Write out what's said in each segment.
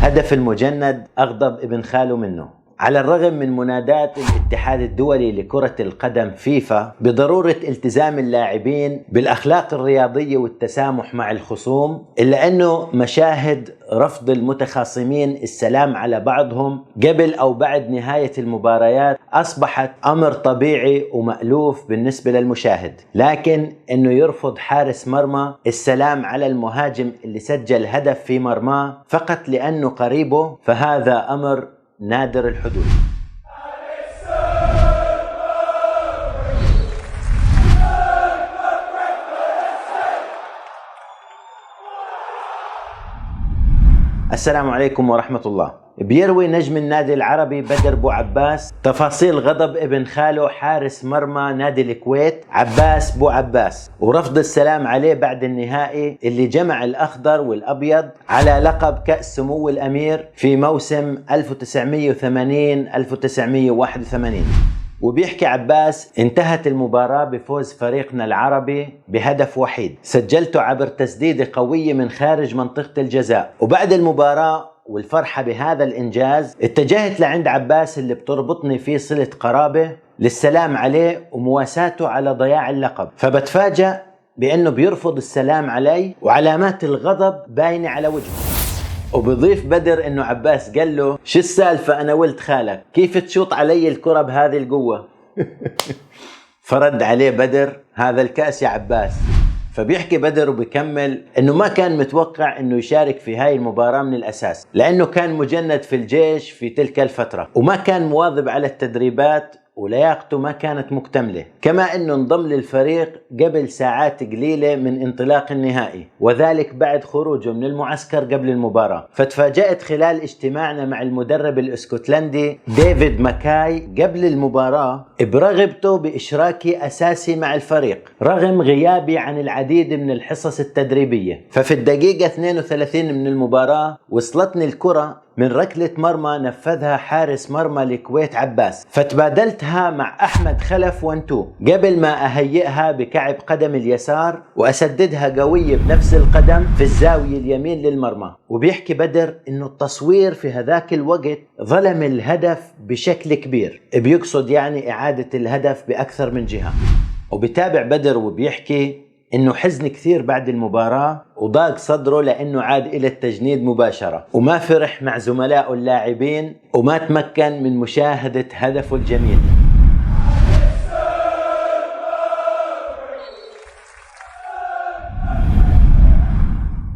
هدف المجند أغضب ابن خاله منه. على الرغم من منادات الاتحاد الدولي لكرة القدم فيفا بضرورة التزام اللاعبين بالأخلاق الرياضية والتسامح مع الخصوم، إلا أنه مشاهد رفض المتخاصمين السلام على بعضهم قبل أو بعد نهاية المباريات أصبحت أمر طبيعي ومألوف بالنسبة للمشاهد. لكن أنه يرفض حارس مرمى السلام على المهاجم اللي سجل هدف في مرماه فقط لأنه قريبه، فهذا أمر نادر الحدوث. السلام عليكم ورحمة الله. بيروي نجم النادي العربي بدر بو عباس تفاصيل غضب ابن خاله حارس مرمى نادي الكويت عباس بو عباس ورفض السلام عليه بعد النهائي اللي جمع الأخضر والأبيض على لقب كأس سمو الأمير في موسم 1980-1981. وبيحكي عباس: انتهت المباراة بفوز فريقنا العربي بهدف وحيد سجلته عبر تسديدة قوية من خارج منطقة الجزاء. وبعد المباراة والفرحة بهذا الإنجاز اتجهت لعند عباس اللي بتربطني فيه صلة قرابة للسلام عليه ومواساته على ضياع اللقب، فبتفاجأ بأنه بيرفض السلام علي وعلامات الغضب باينة على وجهه. وبضيف بدر انه عباس قال له: شو السالفة انا ولد خالك، كيف تشوط علي الكرة بهذه القوة؟ فرد عليه بدر: هذا الكأس يا عباس. فبيحكي بدر وبيكمل انه ما كان متوقع انه يشارك في هاي المباراة من الاساس، لانه كان مجند في الجيش في تلك الفترة وما كان مواظب على التدريبات ولياقته ما كانت مكتملة، كما انه انضم للفريق قبل ساعات قليلة من انطلاق النهائي، وذلك بعد خروجه من المعسكر قبل المباراة. فتفاجأت خلال اجتماعنا مع المدرب الاسكتلندي ديفيد ماكاي قبل المباراة برغبته بإشراكي أساسي مع الفريق رغم غيابي عن العديد من الحصص التدريبية. ففي الدقيقة 32 من المباراة وصلتني الكرة من ركلة مرمى نفذها حارس مرمى الكويت عباس، فتبادلتها مع أحمد خلف وانتو قبل ما أهيئها بكعب قدم اليسار وأسددها قوية بنفس القدم في الزاوية اليمين للمرمى. وبيحكي بدر إنه التصوير في هذاك الوقت ظلم الهدف بشكل كبير، بيقصد يعني إعادة الهدف بأكثر من جهة. وبتابع بدر وبيحكي انه حزن كثير بعد المباراة وضاق صدره لانه عاد الى التجنيد مباشرة وما فرح مع زملائه اللاعبين وما تمكن من مشاهدة هدفه الجميل.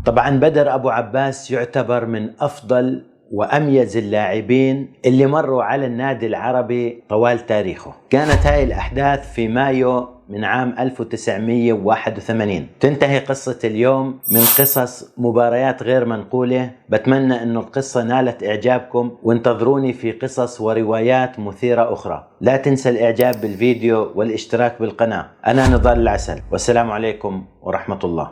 طبعا بدر ابو عباس يعتبر من افضل وأميز اللاعبين اللي مروا على النادي العربي طوال تاريخه. كانت هاي الأحداث في مايو من عام 1981. تنتهي قصة اليوم من قصص مباريات غير منقولة. بتمنى أن القصة نالت إعجابكم وانتظروني في قصص وروايات مثيرة أخرى. لا تنسى الإعجاب بالفيديو والاشتراك بالقناة. أنا نضال العسل والسلام عليكم ورحمة الله.